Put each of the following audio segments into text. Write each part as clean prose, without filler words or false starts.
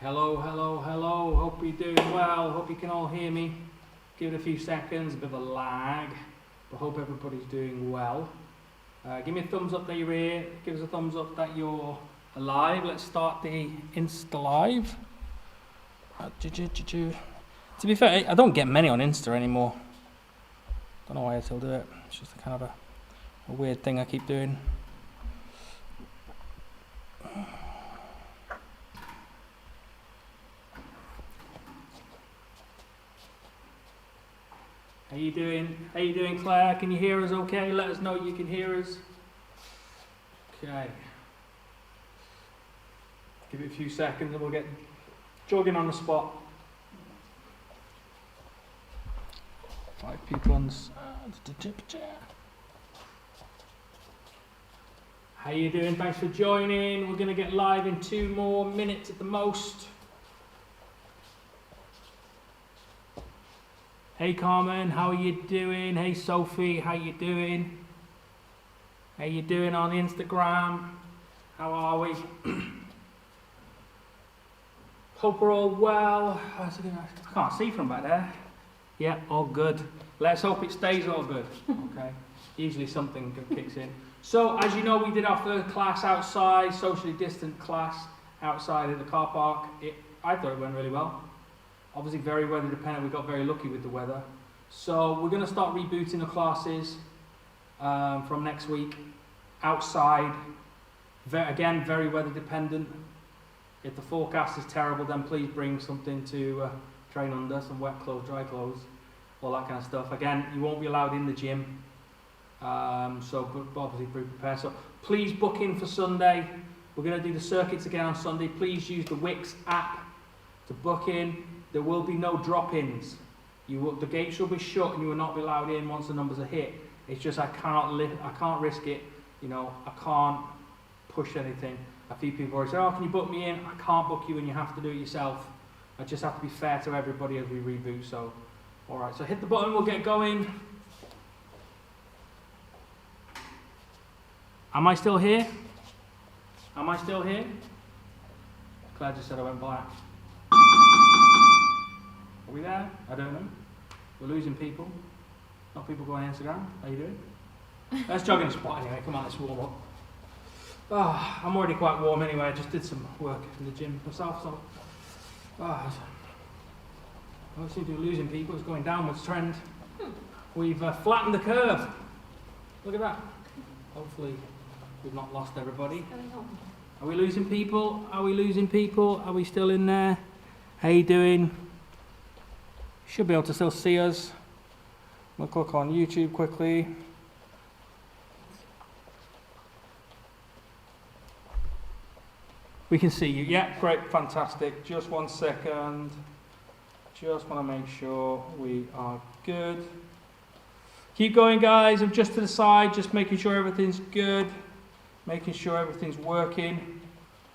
Hello, hello, hello. Hope you're doing well. Hope you can all hear me. Give it a few seconds, a bit of a lag, but hope everybody's doing well. Give me a thumbs up that you're here. Give us a thumbs up that you're alive. Let's start the Insta Live. To be fair, I don't get many on Insta anymore. Don't know why I still do it. It's just a kind of a weird thing I keep doing. How you doing? How you doing, Claire? Can you hear us okay? Let us know you can hear us. Okay. Give it a few seconds and we'll get jogging on the spot. 5 people on How you doing? Thanks for joining. We're going to get live in 2 more minutes at the most. Hey Carmen, how are you doing? Hey Sophie, how you doing? How you doing on Instagram? How are we? Hope we're all well. I can't see from back there. Yeah, all good. Let's hope it stays all good. Okay. Usually something kicks in. So, as you know, we did our first class outside, socially distant class outside in the car park. I thought it went really well. Obviously very weather dependent, we got very lucky with the weather. So we're going to start rebooting the classes from next week, outside. Again, very weather dependent. If the forecast is terrible, then please bring something to train under, some wet clothes, dry clothes, all that kind of stuff. Again, you won't be allowed in the gym, so obviously be prepared. So please book in for Sunday. We're going to do the circuits again on Sunday. Please use the Wix app to book in. There will be no drop-ins. The gates will be shut and you will not be allowed in once the numbers are hit. It's just I can't risk it. You know, I can't push anything. A few people already say, "Oh, can you book me in?" I can't book you in. You have to do it yourself. I just have to be fair to everybody as we reboot. So, all right. So hit the button. We'll get going. Am I still here? Am I still here? Claire just said I went black. Are we there? I don't know. We're losing people. Not people going on Instagram. How you doing? Let's jog in the spot anyway. Come on, let's warm up. Oh, I'm already quite warm anyway. I just did some work in the gym myself. So, I don't seem to be losing people. It's going downwards trend. We've flattened the curve. Look at that. Hopefully we've not lost everybody. Are we losing people? Are we losing people? Are we still in there? How you doing? Should be able to still see us. We'll click on YouTube quickly. We can see you. Yeah, great, fantastic. Just 1 second. Just want to make sure we are good. Keep going, guys. I'm just to the side, just making sure everything's good. Making sure everything's working.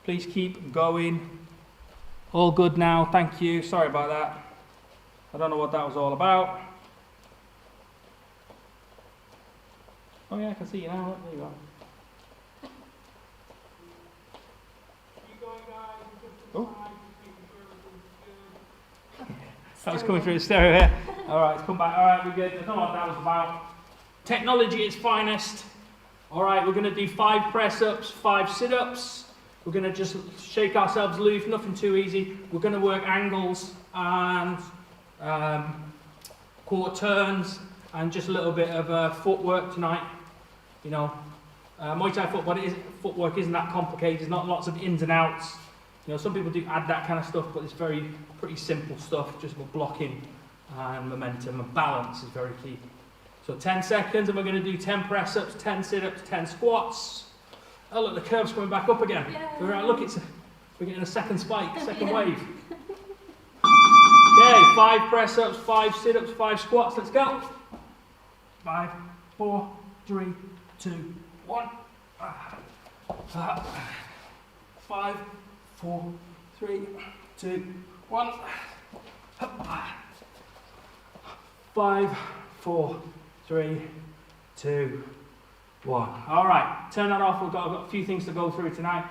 Please keep going. All good now, thank you. Sorry about that. I don't know what that was all about. Oh yeah, I can see you now. There you go. Keep going, guys. Oh. That was coming through the stereo here. Alright, let's come back. Alright, we're good. I don't know what that was about. Technology at its finest. Alright, we're going to do 5 press-ups, 5 sit-ups. We're going to just shake ourselves loose, nothing too easy. We're going to work angles and quarter turns and just a little bit of footwork tonight. You know, Muay Thai footwork isn't that complicated. There's not lots of ins and outs. You know, some people do add that kind of stuff, but it's pretty simple stuff. Just about blocking and momentum and balance is very key. So 10 seconds, and we're going to do 10 press-ups, 10 sit-ups, 10 squats. Oh look, the curve's coming back up again. We're right, look, we're getting a second spike, second wave. Okay, 5 press-ups, 5 sit-ups, 5 squats. Let's go. 5, 4, 3, 2, 1. 5, 4, 3, 2, 1. 5, 4, 3, 2, 1. All right, turn that off. I've got a few things to go through tonight.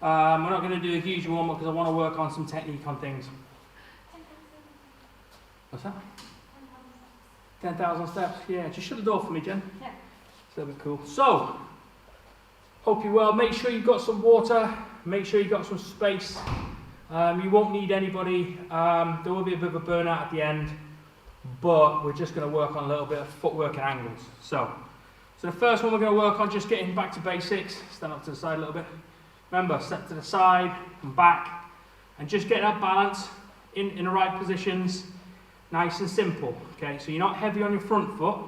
We're not going to do a huge warm-up because I want to work on some technique on things. What's that? 10,000 steps. Yeah, just shut the door for me, Jen. Yeah. That'll be cool. So, hope you're well. Make sure you've got some water. Make sure you've got some space. You won't need anybody. There will be a bit of a burnout at the end, but we're just going to work on a little bit of footwork and angles. So the first one we're going to work on, just getting back to basics. Stand up to the side a little bit. Remember, step to the side and back, and just get that balance in the right positions. Nice and simple. Okay, so you're not heavy on your front foot,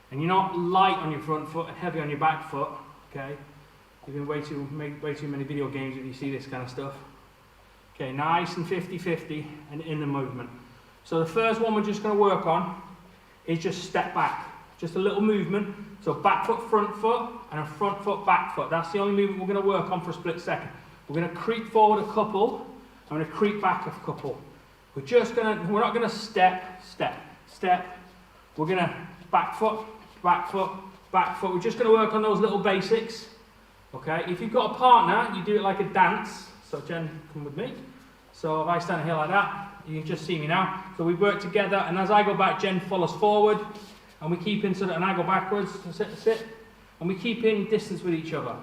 and you're not light on your front foot and heavy on your back foot. Okay, you've been way too many video games if you see this kind of stuff. Okay, nice and 50-50 and in the movement. So the first one we're just going to work on is just step back. Just a little movement. So back foot, front foot, and a front foot, back foot. That's the only movement we're going to work on for a split second. We're going to creep forward a couple. I'm going to creep back a couple. We're not going to step, step, step. We're going to back foot, back foot, back foot. We're just going to work on those little basics. Okay, if you've got a partner, you do it like a dance. So Jen, come with me. So if I stand here like that, you can just see me now. So we work together, and as I go back, Jen follows forward, and we keep in and I go backwards to sit, and we keep in distance with each other.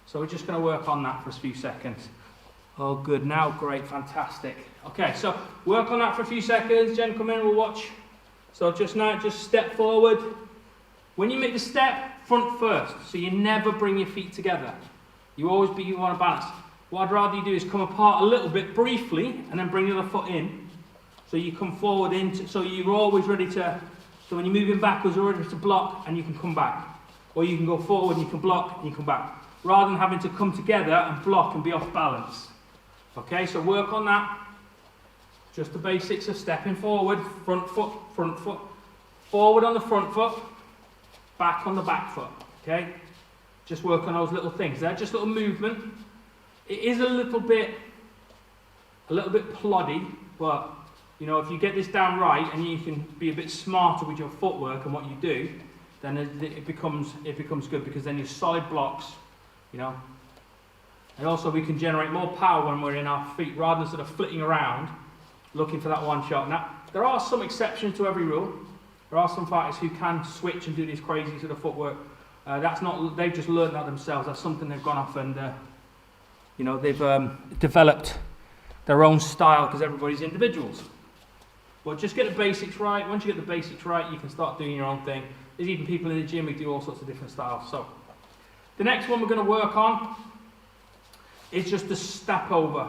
So we're just going to work on that for a few seconds. Oh, good. Now, great, fantastic. Okay, so work on that for a few seconds. Jen, come in, we'll watch. So just step forward. When you make the step, front first. So you never bring your feet together. You want to balance. What I'd rather you do is come apart a little bit briefly and then bring the other foot in. So you come forward so you're always ready to, so when you're moving backwards, you're ready to block and you can come back. Or you can go forward and you can block and you come back. Rather than having to come together and block and be off balance. Okay, so work on that. Just the basics of stepping forward, front foot, forward on the front foot, back on the back foot. Okay, just work on those little things. They're just little movement. It is a little bit ploddy, but you know, if you get this down right and you can be a bit smarter with your footwork and what you do, then it becomes good, because then you're solid blocks, you know. And also we can generate more power when we're in our feet rather than sort of flitting around looking for that one shot. Now, there are some exceptions to every rule. There are some fighters who can switch and do this crazy sort of footwork. They've just learned that themselves. That's something they've gone off and you know, they've developed their own style, because everybody's individuals. But just get the basics right. Once you get the basics right, you can start doing your own thing. There's even people in the gym who do all sorts of different styles. So the next one we're going to work on is just the step over.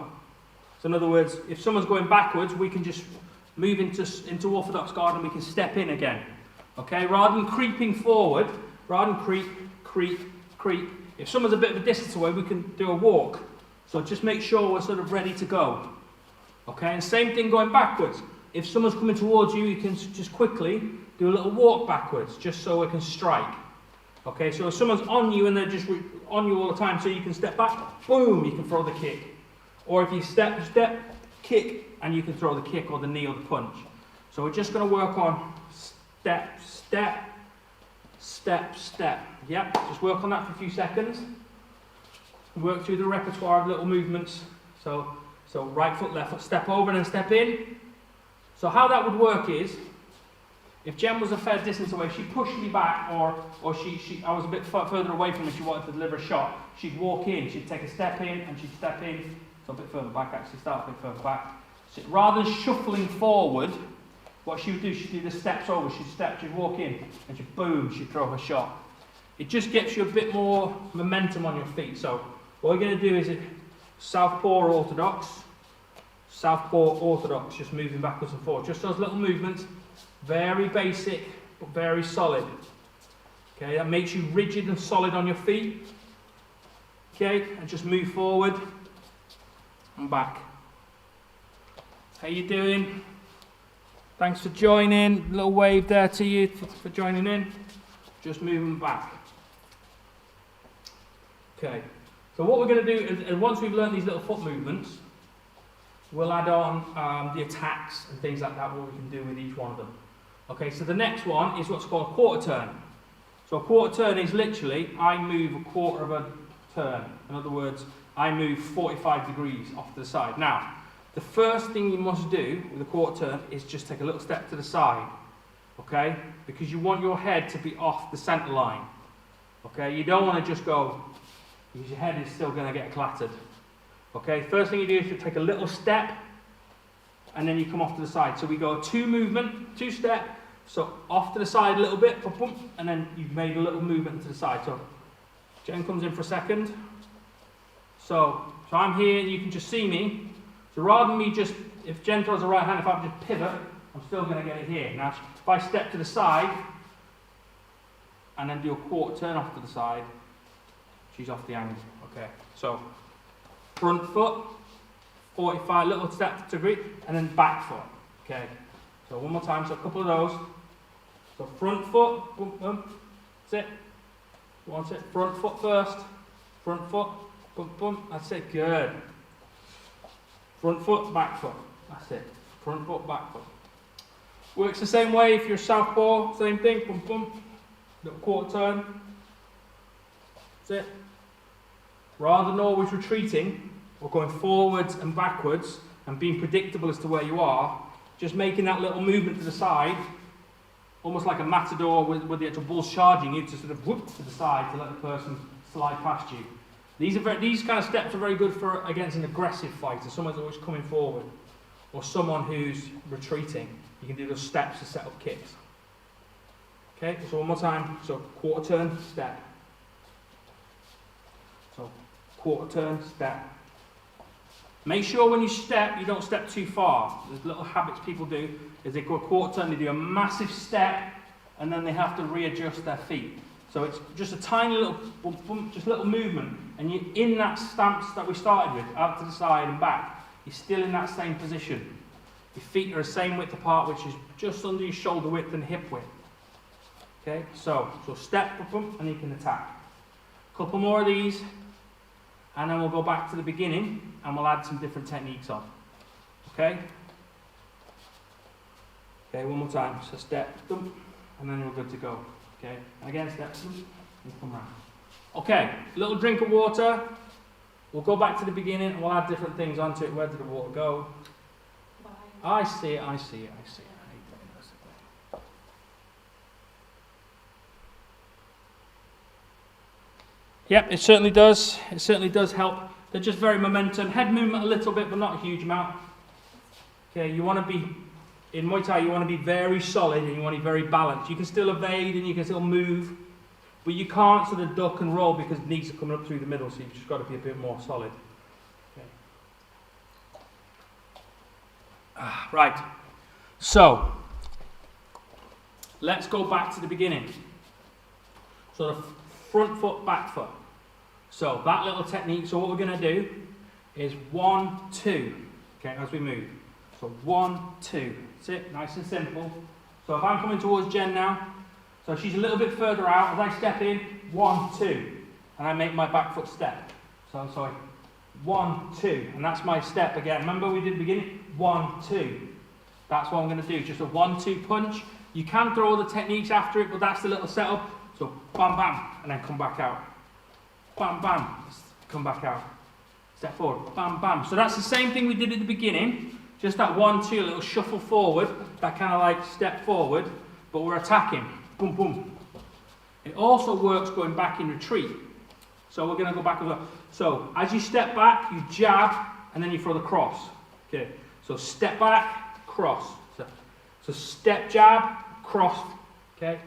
So in other words, if someone's going backwards, we can just move into orthodox guard and we can step in again. Okay, rather than creeping forward, rather than creep. If someone's a bit of a distance away, we can do a walk. So just make sure we're sort of ready to go. Okay, and same thing going backwards. If someone's coming towards you, you can just quickly do a little walk backwards, just so we can strike. Okay, so if someone's on you and they're just on you all the time, so you can step back, boom, you can throw the kick. Or if you step, kick, and you can throw the kick or the knee or the punch. So we're just going to work on step, step, step, step. Yep, just work on that for a few seconds. Work through the repertoire of little movements. So right foot, left foot, step over and then step in. So how that would work is, if Jen was a fair distance away, she'd push me back, or I was a bit further away from her, she wanted to deliver a shot, she'd walk in, she'd take a step in, and she'd step in, so a bit further back actually, start a bit further back. So rather than shuffling forward, what she would do, she'd do the steps over, she'd walk in, and she'd throw her shot. It just gets you a bit more momentum on your feet. So what we're going to do is southpaw orthodox, just moving backwards and forwards. Just those little movements, very basic, but very solid. Okay, that makes you rigid and solid on your feet. Okay, and just move forward and back. How you doing? Thanks for joining. A little wave there to you for joining in. Just moving back. Okay, so what we're going to do is once we've learned these little foot movements, we'll add on the attacks and things like that, what we can do with each one of them. Okay, so the next one is what's called a quarter turn. So a quarter turn is literally, I move a quarter of a turn. In other words, I move 45 degrees off to the side. Now, the first thing you must do with a quarter turn is just take a little step to the side, okay? Because you want your head to be off the centre line, okay? You don't want to just go, because your head is still going to get clattered, okay? First thing you do is to take a little step, and then you come off to the side. So we go two step, so off to the side a little bit, boom, boom, and then you've made a little movement to the side. So Jen comes in for a second. So I'm here, and you can just see me. So rather than me just, if Jen throws a right hand, if I just pivot, I'm still going to get it here. Now, if I step to the side, and then do a quarter turn off to the side, she's off the angle. Okay, so front foot, 45, little step to degree, and then back foot. Okay, so one more time, so a couple of those. So front foot, boom, boom, that's it. That's it, front foot first, front foot, boom, boom, that's it, good. Front foot, back foot, that's it. Front foot, back foot. Works the same way if you're southpaw, same thing, boom, boom, little quarter turn. That's it. Rather than always retreating, or going forwards and backwards, and being predictable as to where you are, just making that little movement to the side, almost like a matador with the actual bull's charging you, to sort of whoop to the side to let the person slide past you. These kind of steps are very good for against an aggressive fighter, someone who's always coming forward, or someone who's retreating. You can do those steps to set up kicks. Okay, so one more time. So quarter turn, step. So quarter turn, step. Make sure when you step, you don't step too far. There's little habits people do, is they go a quarter turn, they do a massive step, and then they have to readjust their feet. So it's just a tiny little bump, bump, just a little movement, and you're in that stance that we started with, out to the side and back. You're still in that same position. Your feet are the same width apart, which is just under your shoulder width and hip width. Okay, so step, bump, bump, and you can attack. A couple more of these, and then we'll go back to the beginning, and we'll add some different techniques on. Okay? Okay, one more time. So step, dump, and then we're good to go. Okay, and again, step, and come round. Okay, a little drink of water. We'll go back to the beginning, and we'll add different things onto it. Where did the water go? I see it, I see it, I see it. Yep, it certainly does. It certainly does help. They're just very momentum. Head movement a little bit, but not a huge amount. Okay, you want to be, in Muay Thai, you want to be very solid and you want to be very balanced. You can still evade and you can still move, but you can't sort of duck and roll because knees are coming up through the middle, so you've just got to be a bit more solid. Okay. Right, so let's go back to the beginning. So the front foot, back foot. So that little technique, so what we're going to do is 1, 2, okay, as we move. So 1, 2, that's it, nice and simple. So if I'm coming towards Jen now, so she's a little bit further out, as I step in, 1, 2, and I make my back foot step. So sorry, 1, 2, and that's my step again. Remember we did the beginning? 1, 2. That's what I'm going to do, just a 1, 2 punch. You can throw all the techniques after it, but that's the little setup. So bam, bam, and then come back out. Bam, bam, come back out. Step forward, bam, bam. So that's the same thing we did at the beginning. Just that 1, 2, little shuffle forward. That kind of like step forward, but we're attacking. Boom, boom. It also works going back in retreat. So we're going to go back as well. So as you step back, you jab, and then you throw the cross. Okay. So step back, cross. So step, jab, cross. Okay.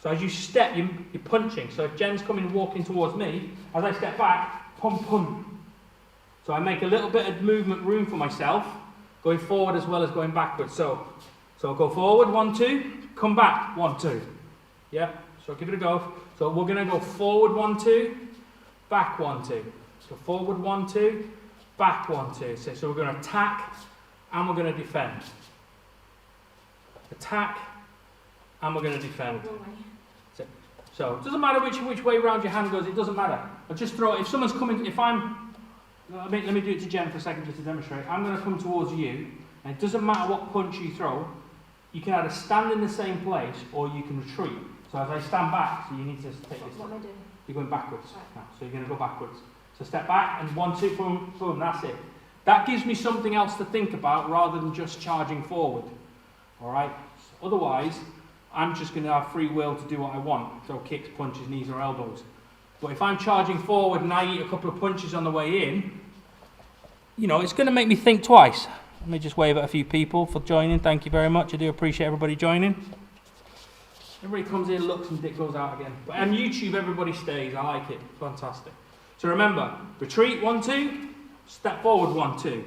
So as you step, you're punching. So if Jen's coming walking towards me, as I step back, pum, pum. So I make a little bit of movement room for myself, going forward as well as going backwards. So go forward, 1, 2, come back, 1, 2. Yeah, so give it a go. So we're going to go forward, 1, 2, back, 1, 2. So forward, 1, 2, back, 1, 2. So we're going to attack and we're going to defend. Attack and we're going to defend. So it doesn't matter which way around your hand goes, it doesn't matter. I'll just throw it. If someone's coming, let me do it to Jen for a second just to demonstrate. I'm going to come towards you, and it doesn't matter what punch you throw. You can either stand in the same place or you can retreat. So as I stand back, so you need to take this. What am I doing? You're going backwards. Right. Now, so you're going to go backwards. So step back and 1, 2, boom, boom, that's it. That gives me something else to think about rather than just charging forward. All right? Otherwise, I'm just going to have free will to do what I want. Throw kicks, punches, knees or elbows. But if I'm charging forward and I eat a couple of punches on the way in, you know, it's going to make me think twice. Let me just wave at a few people for joining. Thank you very much. I do appreciate everybody joining. Everybody comes in, looks, and goes out again. But on YouTube, everybody stays. I like it. Fantastic. So remember, retreat, 1, 2. Step forward, 1, 2.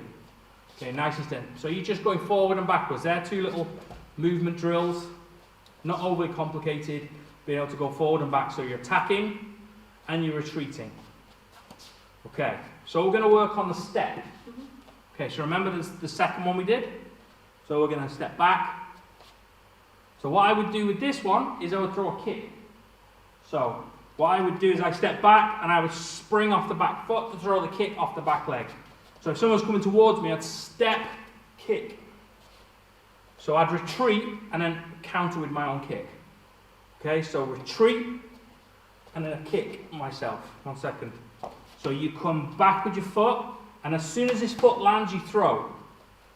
Okay, nice and steady. So you're just going forward and backwards. They're 2 little movement drills. Not overly complicated. Being able to go forward and back. So you're attacking and you're retreating. Okay, so we're going to work on the step. Okay, so remember the second one we did? So we're going to step back. So what I would do with this one is I would throw a kick. So what I would do is I step back and I would spring off the back foot to throw the kick off the back leg. So if someone's coming towards me, I'd step, kick. So I'd retreat and then counter with my own kick. Okay, so retreat and then a kick myself. 1 second. So you come back with your foot, and as soon as this foot lands, you throw.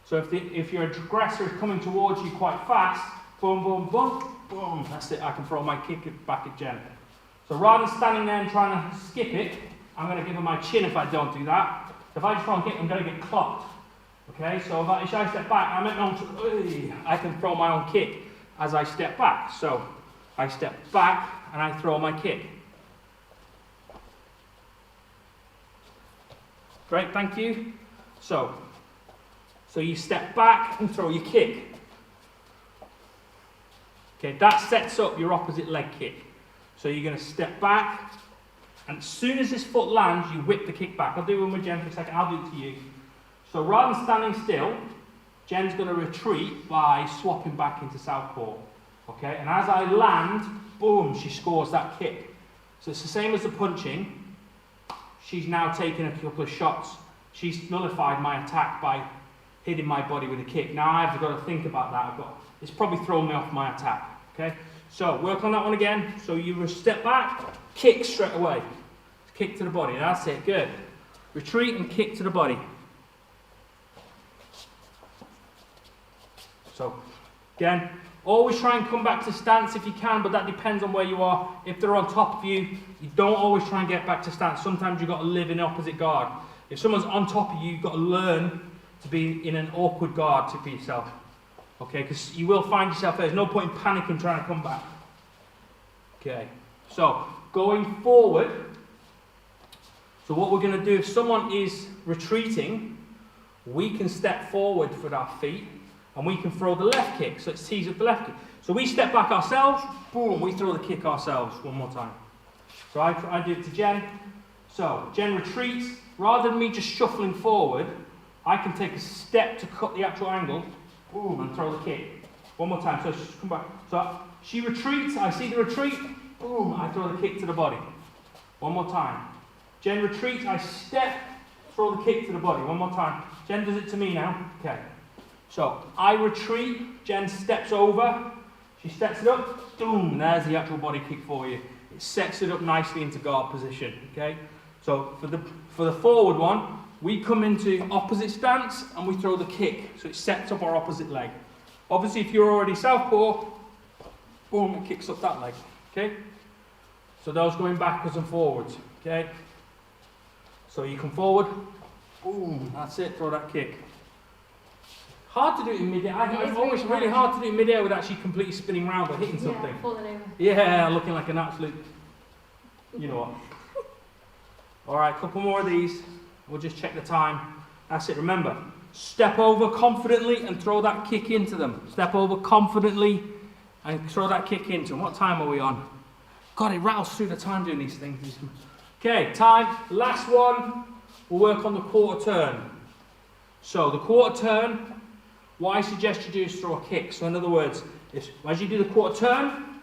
So if your aggressor is coming towards you quite fast, boom, boom, boom, boom, that's it. I can throw my kick back at Jen. So rather than standing there and trying to skip it, I'm going to give her my chin if I don't do that. If I just try and kick, I'm going to get clocked. Okay, so if I step back, I can throw my own kick as I step back. So I step back and I throw my kick. Great, thank you. So you step back and throw your kick. Okay, that sets up your opposite leg kick. So you're going to step back, and as soon as this foot lands, you whip the kick back. I'll do one with Jen for a second, I'll do it to you. So rather than standing still, Jen's going to retreat by swapping back into southpaw. Okay, and as I land, boom, she scores that kick. So it's the same as the punching. She's now taken a couple of shots. She's nullified my attack by hitting my body with a kick. Now I've got to think about that. It's probably thrown me off my attack. Okay, so work on that one again. So you step back, kick straight away. Kick to the body. That's it. Good. Retreat and kick to the body. So again, always try and come back to stance if you can, but that depends on where you are. If they're on top of you, you don't always try and get back to stance. Sometimes you've got to live in opposite guard. If someone's on top of you, you've got to learn to be in an awkward guard for yourself. Okay, because you will find yourself, there's no point in panicking trying to come back. Okay, so going forward, so what we're going to do, if someone is retreating, we can step forward with our feet and we can throw the left kick. So it tees up the left kick. So we step back ourselves, boom, we throw the kick ourselves one more time. So I do it to Jen. So Jen retreats. Rather than me just shuffling forward, I can take a step to cut the actual angle, boom, and throw the kick. One more time. So she's come back. So she retreats. I see the retreat. Boom, I throw the kick to the body. One more time. Jen retreats. I step, throw the kick to the body. One more time. Jen does it to me now. Okay. So I retreat. Jen steps over. She steps it up. Boom, there's the actual body kick for you. It sets it up nicely into guard position. Okay. So for the forward one, we come into opposite stance and we throw the kick. So it sets up our opposite leg. Obviously, if you're already southpaw, boom, it kicks up that leg. Okay? So those going backwards and forwards. Okay? So you come forward, boom, that's it, throw that kick. Hard to do it in mid-air. It's always really hard to do it in mid-air with actually completely spinning around or hitting something. Yeah, falling over. Yeah, looking like an absolute, you know what. Alright, a couple more of these. We'll just check the time. That's it, remember. Step over confidently and throw that kick into them. Step over confidently and throw that kick into them. What time are we on? God, it rattles through the time doing these things. Okay, time. Last one. We'll work on the quarter turn. So the quarter turn, what I suggest you do is throw a kick. So in other words, as you do the quarter turn,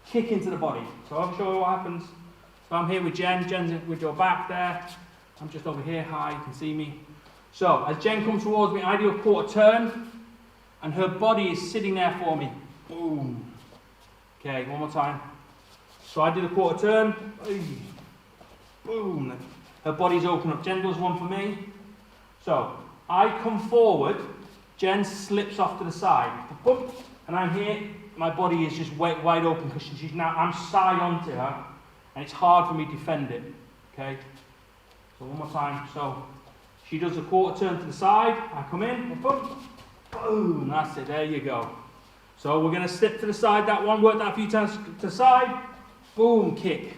kick into the body. So I'll show you what happens. So I'm here with Jen. Jen's with your back there. I'm just over here. Hi, you can see me. So as Jen comes towards me, I do a quarter turn, and her body is sitting there for me. Boom. Okay, one more time. So I do the quarter turn. Boom. her body's open up. Jen does one for me. So, I come forward, Jen slips off to the side, boom, and I'm here, my body is just wide open because she's now, I'm side onto her, and it's hard for me to defend it, okay? So one more time, so she does a quarter turn to the side, I come in, boom, boom, that's it, there you go. So we're going to slip to the side, that one, work that a few times to the side, boom, kick.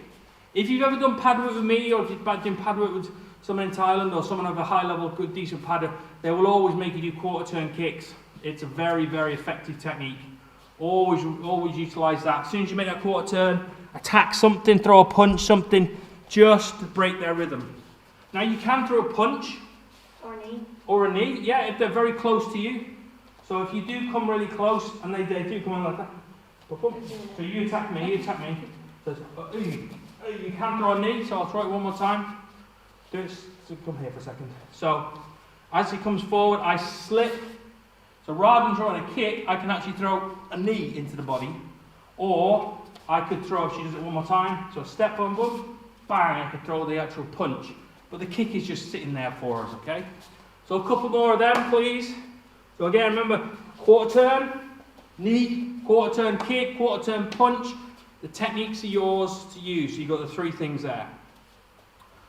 If you've ever done pad work with me, or if you've done pad work with someone in Thailand, or someone of a high level, good, decent padder, they will always make you do quarter turn kicks. It's a very, very effective technique. Always utilise that. As soon as you make that quarter turn, attack something, throw a punch, something, just to break their rhythm. Now you can throw a punch. Or a knee. Or a knee, yeah, if they're very close to you. So if you do come really close, and they do come in like that, so you attack me, So you can throw a knee, so I'll throw it one more time. Do it, so come here for a second. So as he comes forward, I slip. So rather than throwing a kick, I can actually throw a knee into the body. Or I could throw, if she does it one more time, so step on, boom, bang, I could throw the actual punch. But the kick is just sitting there for us, okay? So a couple more of them, please. So again, remember, quarter turn, knee, quarter turn kick, quarter turn punch. The techniques are yours to use. So you've got the three things there.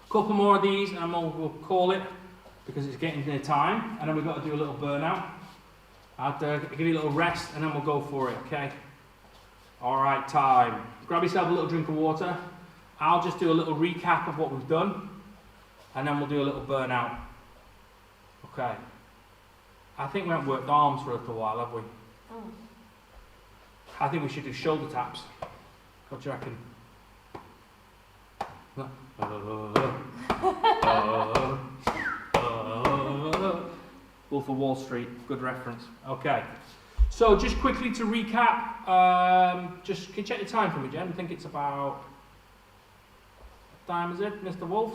A couple more of these, and we'll call it, because it's getting near time. And then we've got to do a little burnout. I'll give you a little rest, and then we'll go for it, okay? All right, time. Grab yourself a little drink of water. I'll just do a little recap of what we've done, and then we'll do a little burnout. Okay. I think we haven't worked arms for a little while, have we? Oh. I think we should do shoulder taps. What do you reckon? Wolf of Wall Street, good reference. Okay. So just quickly to recap, just can you check the time for me, Jen? I think it's about, what time is it, Mr. Wolf?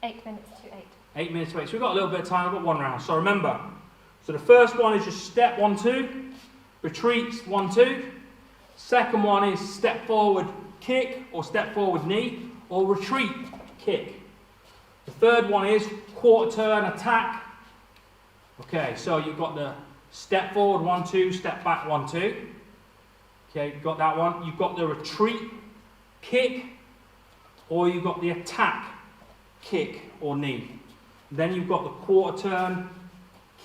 8 minutes to 8. 8 minutes to 8. So we've got a little bit of time, we've got one round. So remember, so the first one is just step 1, 2, retreats 1, 2. Second one is step forward kick or step forward knee or retreat kick. The third one is quarter turn attack. Okay, so you've got the step forward 1, 2, step back 1, 2. Okay, got that one. You've got the retreat kick, or you've got the attack kick or knee. Then you've got the quarter turn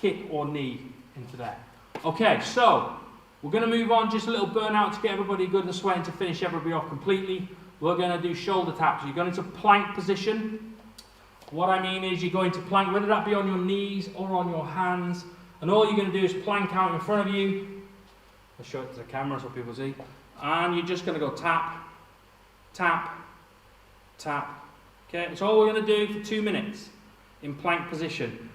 kick or knee into there. Okay, so we're going to move on, just a little burnout to get everybody good and sweating to finish everybody off completely. We're going to do shoulder taps. You're going into plank position. What I mean is you're going to plank, whether that be on your knees or on your hands, and all you're going to do is plank out in front of you. I'll show it to the camera so people see. And you're just going to go tap, tap, tap. Okay, that's all we're going to do for 2 minutes in plank position.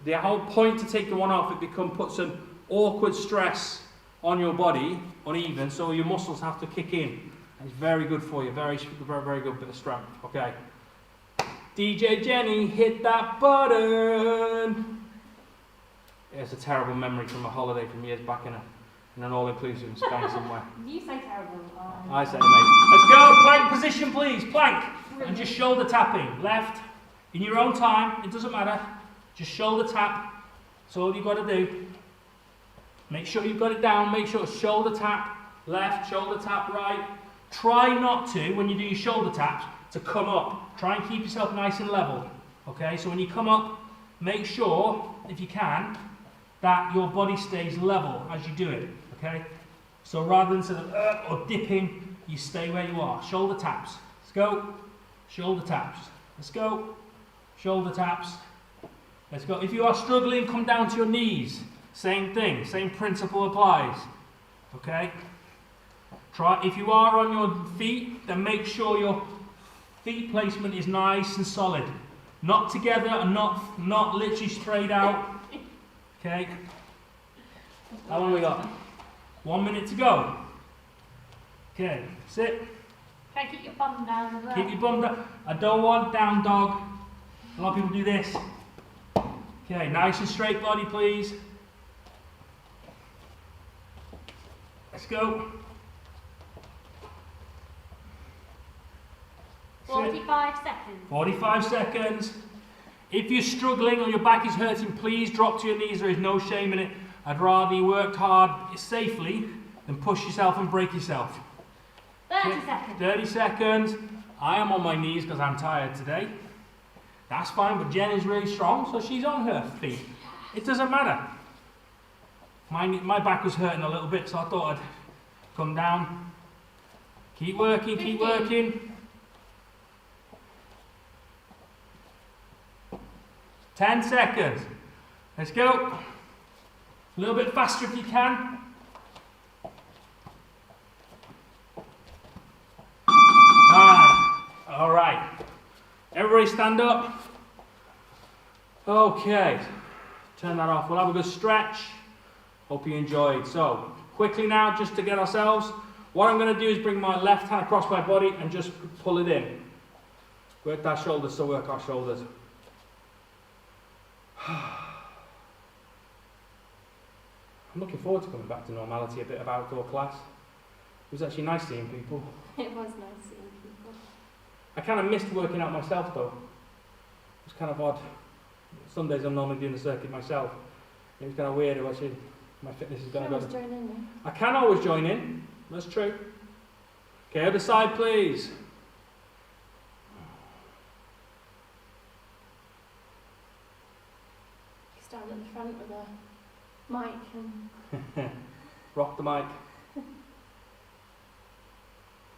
The whole point to take the one off, put some awkward stress on your body, uneven, so your muscles have to kick in. It's very good for you, very, very, very good bit of strength. Okay. DJ Jenny, hit that button. It's a terrible memory from a holiday from years back in an all-inclusive in Spain somewhere. You say terrible. I say, mate. Let's go, plank position, please. Plank. And just shoulder tapping. Left. In your own time. It doesn't matter. Just shoulder tap. That's all you've got to do. Make sure you've got it down. Make sure it's shoulder tap. Left. Shoulder tap right. Try not to, when you do your shoulder taps, to come up. Try and keep yourself nice and level. Okay, so when you come up, make sure, if you can, that your body stays level as you do it. Okay, so rather than sort of or dipping, you stay where you are. Shoulder taps. Let's go. Shoulder taps. Let's go. Shoulder taps. Let's go. If you are struggling, come down to your knees. Same thing. Same principle applies. Okay. Try. If you are on your feet, then make sure your feet placement is nice and solid. Not together and not literally straight out. Okay. How long have we got? 1 minute to go. Okay. Sit. Try and keep your bum down as well. Keep your bum down. I don't want down dog. A lot of people do this. Okay. Nice and straight body, please. Let's go. 45 seconds. 45 seconds. If you're struggling or your back is hurting, please drop to your knees. There is no shame in it. I'd rather you worked hard safely than push yourself and break yourself. 30 seconds. 30 seconds. I am on my knees because I'm tired today. That's fine, but Jen is really strong, so she's on her feet. It doesn't matter. My back was hurting a little bit, so I thought I'd come down. Keep working, keep working. 10 seconds. Let's go. A little bit faster if you can. All right. Everybody stand up. Okay. Turn that off. We'll have a good stretch. Hope you enjoyed. So, quickly now, just to get ourselves, what I'm going to do is bring my left hand across my body and just pull it in. Work that shoulder, so work our shoulders. I'm looking forward to coming back to normality, a bit of outdoor class. It was actually nice seeing people. It was nice seeing people. I kind of missed working out myself though. It was kind of odd. Some days I'm normally doing the circuit myself. It was kind of weird watching my fitness is going to go. Join in there. I can always join in. That's true. Okay, other side please. Stand at the front with a mic and Rock the mic.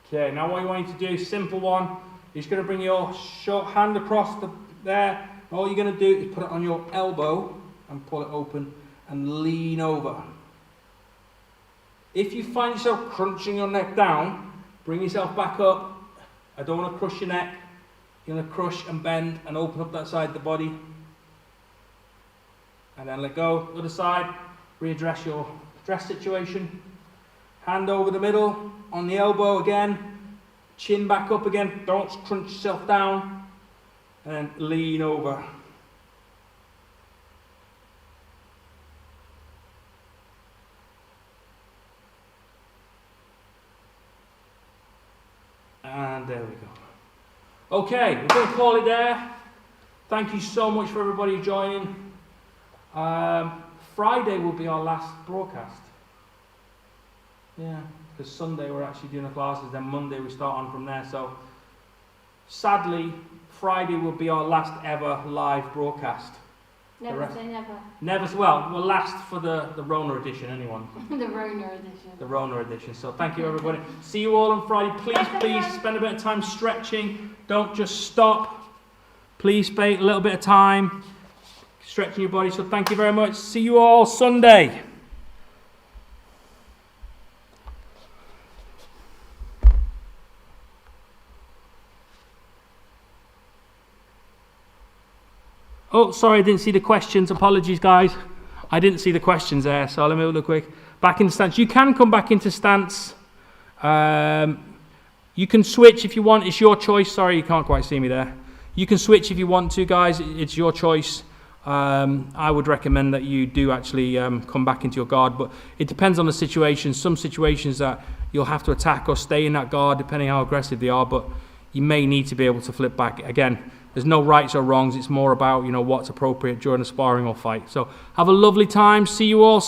Okay, now what you want you to do, simple one. You're just going to bring your short hand across there. All you're going to do is put it on your elbow and pull it open and lean over. If you find yourself crunching your neck down, bring yourself back up. I don't want to crush your neck. You're going to crush and bend and open up that side of the body. And then let go. Other side, readdress your dress situation. Hand over the middle, on the elbow again. Chin back up again. Don't crunch yourself down. And then lean over. And there we go. Okay, we're going to call it there. Thank you so much for everybody joining. Friday will be our last broadcast. Yeah, because Sunday we're actually doing the classes, then Monday we start on from there. So, sadly, Friday will be our last ever live broadcast. never say never. Never, well, we'll last for the Rona edition, anyone. The Rona edition. The Rona edition. So thank you everybody. See you all on Friday. Please spend a bit of time stretching. Don't just stop. Please spend a little bit of time stretching your body. So thank you very much. See you all Sunday. Oh, sorry, I didn't see the questions. Apologies, guys. I didn't see the questions there, so let me look quick. Back into stance. You can come back into stance. You can switch if you want. It's your choice. Sorry, you can't quite see me there. You can switch if you want to, guys. It's your choice. I would recommend that you do actually come back into your guard, but it depends on the situation. Some situations that you'll have to attack or stay in that guard, depending how aggressive they are, but you may need to be able to flip back. Again, there's no rights or wrongs. It's more about, what's appropriate during a sparring or fight. So have a lovely time. See you all soon.